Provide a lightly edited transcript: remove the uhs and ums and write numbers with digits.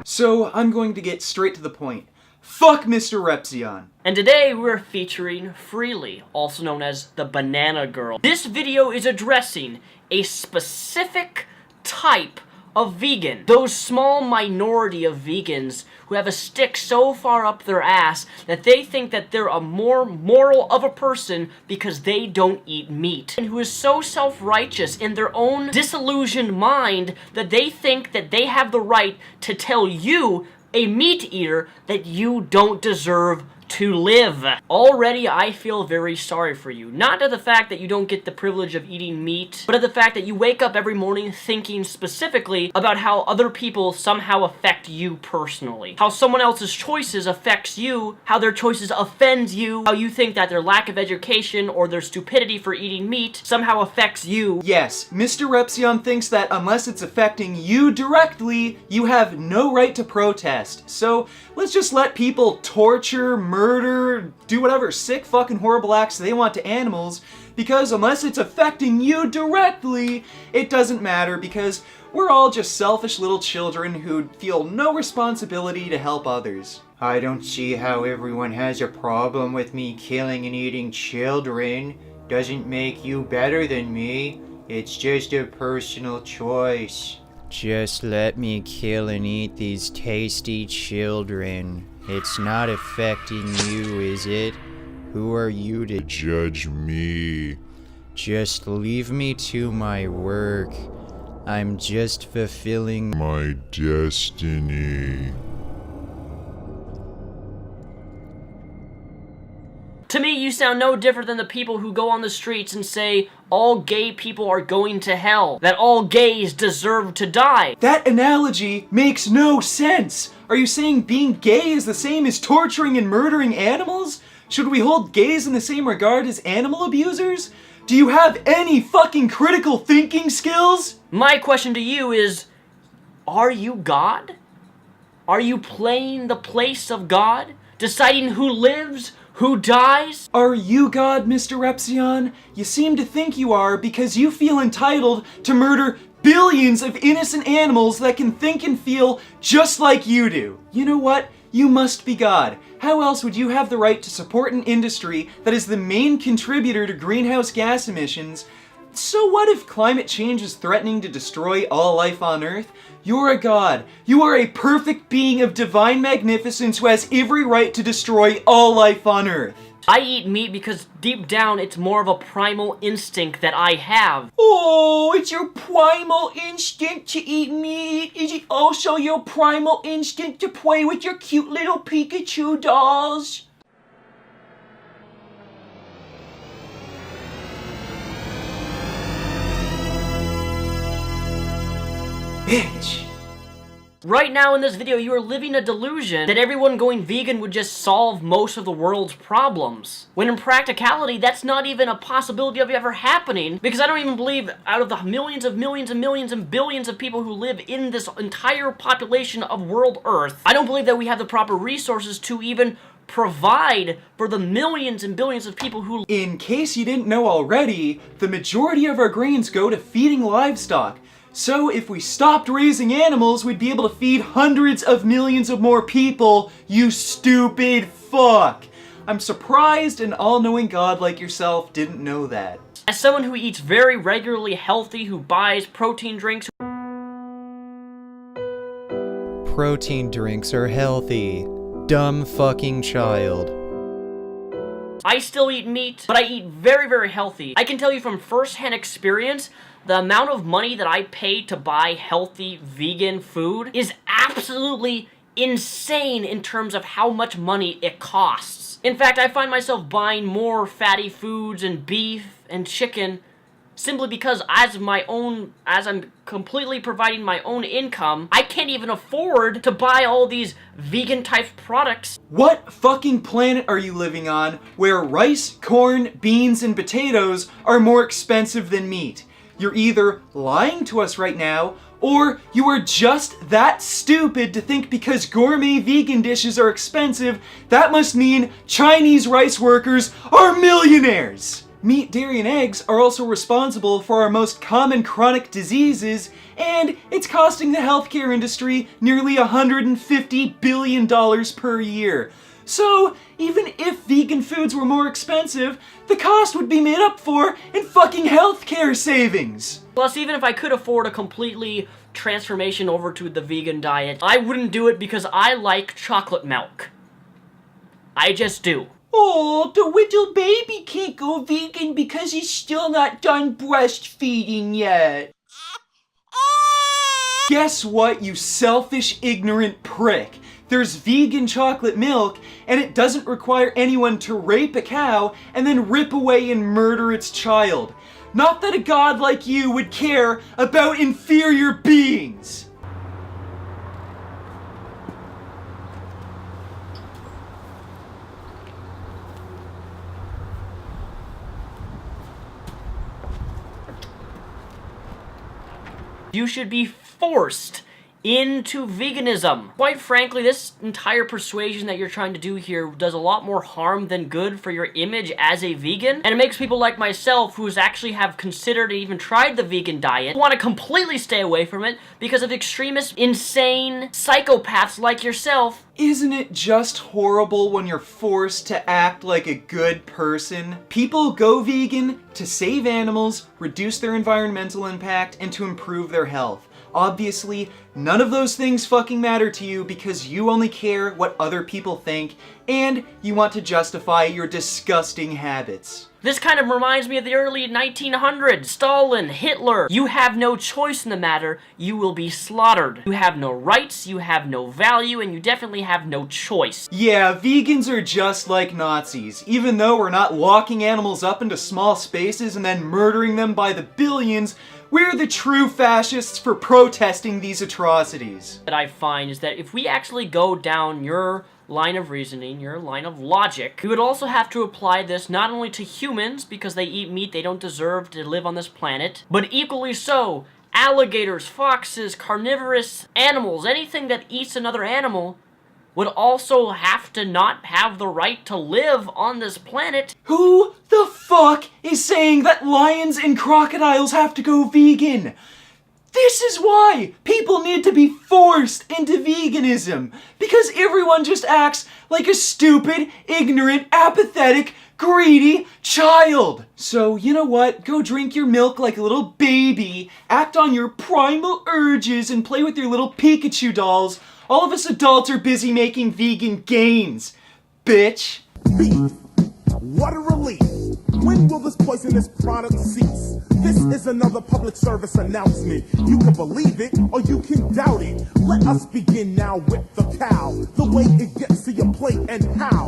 So, I'm going to get straight to the point. Fuck Mr. Repzion. And today we're featuring Freely, also known as the Banana Girl. This video is addressing a specific type of vegan. Those small minority of vegans who have a stick so far up their ass that they think that they're a more moral of a person because they don't eat meat. And who is so self-righteous in their own disillusioned mind that they think that they have the right to tell you, a meat eater, that you don't deserve to live. Already, I feel very sorry for you. Not at the fact that you don't get the privilege of eating meat, but at the fact that you wake up every morning thinking specifically about how other people somehow affect you personally. How someone else's choices affects you, how their choices offend you, how you think that their lack of education or their stupidity for eating meat somehow affects you. Yes, Mr. Repzion thinks that unless it's affecting you directly, you have no right to protest. So, let's just let people torture, murder, do whatever sick fucking horrible acts they want to animals, because unless it's affecting you directly, it doesn't matter, because we're all just selfish little children who feel no responsibility to help others. I don't see how everyone has a problem with me killing and eating children. Doesn't make you better than me. It's just a personal choice. Just let me kill and eat these tasty children. It's not affecting you, is it? Who are you to judge me? Just leave me to my work. I'm just fulfilling my destiny. To me, you sound no different than the people who go on the streets and say all gay people are going to hell, that all gays deserve to die. That analogy makes no sense! Are you saying being gay is the same as torturing and murdering animals? Should we hold gays in the same regard as animal abusers? Do you have any fucking critical thinking skills? My question to you is, are you God? Are you playing the place of God? Deciding who lives? Who dies? Are you God, Mr. Repzion? You seem to think you are because you feel entitled to murder billions of innocent animals that can think and feel just like you do. You know what? You must be God. How else would you have the right to support an industry that is the main contributor to greenhouse gas emissions? So what if climate change is threatening to destroy all life on Earth? You're a god. You are a perfect being of divine magnificence who has every right to destroy all life on Earth. I eat meat because deep down it's more of a primal instinct that I have. Oh, it's your primal instinct to eat meat. Is it also your primal instinct to play with your cute little Pikachu dolls? Bitch. Right now in this video, you are living a delusion that everyone going vegan would just solve most of the world's problems. When in practicality, that's not even a possibility of ever happening, because I don't even believe out of the millions and millions and billions of people who live in this entire population of world Earth, I don't believe that we have the proper resources to even provide for the millions and billions of people who... In case you didn't know already, the majority of our grains go to feeding livestock. So if we stopped raising animals, we'd be able to feed hundreds of millions of more people, you stupid fuck! I'm surprised an all-knowing god like yourself didn't know that. As someone who eats very regularly healthy, who buys protein drinks... Protein drinks are healthy. Dumb fucking child. I still eat meat, but I eat very, very healthy. I can tell you from first-hand experience, the amount of money that I pay to buy healthy vegan food is absolutely insane in terms of how much money it costs. In fact, I find myself buying more fatty foods and beef and chicken simply because as I'm completely providing my own income, I can't even afford to buy all these vegan type products. What fucking planet are you living on where rice, corn, beans, and potatoes are more expensive than meat? You're either lying to us right now, or you are just that stupid to think because gourmet vegan dishes are expensive, that must mean Chinese rice workers are millionaires! Meat, dairy, and eggs are also responsible for our most common chronic diseases, and it's costing the healthcare industry nearly $150 billion per year. So, even if vegan foods were more expensive, the cost would be made up for in fucking healthcare savings. Plus, even if I could afford a completely transformation over to the vegan diet, I wouldn't do it because I like chocolate milk. I just do. Oh, the little baby can't go vegan because he's still not done breastfeeding yet. Guess what, you selfish, ignorant prick? There's vegan chocolate milk, and it doesn't require anyone to rape a cow and then rip away and murder its child. Not that a god like you would care about inferior beings. You should be forced into veganism. Quite frankly, this entire persuasion that you're trying to do here does a lot more harm than good for your image as a vegan, and it makes people like myself, who's actually have considered and even tried the vegan diet, want to completely stay away from it because of extremist, insane psychopaths like yourself. Isn't it just horrible when you're forced to act like a good person? People go vegan to save animals, reduce their environmental impact, and to improve their health. Obviously, none of those things fucking matter to you because you only care what other people think, and you want to justify your disgusting habits. This kind of reminds me of the early 1900s. Stalin, Hitler. You have no choice in the matter. You will be slaughtered. You have no rights, you have no value, and you definitely have no choice. Yeah, vegans are just like Nazis. Even though we're not locking animals up into small spaces and then murdering them by the billions, we're the true fascists for protesting these atrocities. That I find is that if we actually go down your line of reasoning, your line of logic, we would also have to apply this not only to humans, because they eat meat they don't deserve to live on this planet, but equally so, alligators, foxes, carnivorous animals, anything that eats another animal would also have to not have the right to live on this planet. Who the fuck is saying that lions and crocodiles have to go vegan? This is why people need to be forced into veganism, because everyone just acts like a stupid, ignorant, apathetic, greedy child. So, you know what? Go drink your milk like a little baby, act on your primal urges, and play with your little Pikachu dolls. All of us adults are busy making vegan gains, bitch. Beef. What a relief. When will this poisonous product cease? This is another public service announcement. You can believe it or you can doubt it. Let us begin now with the cow. The way it gets to your plate and how.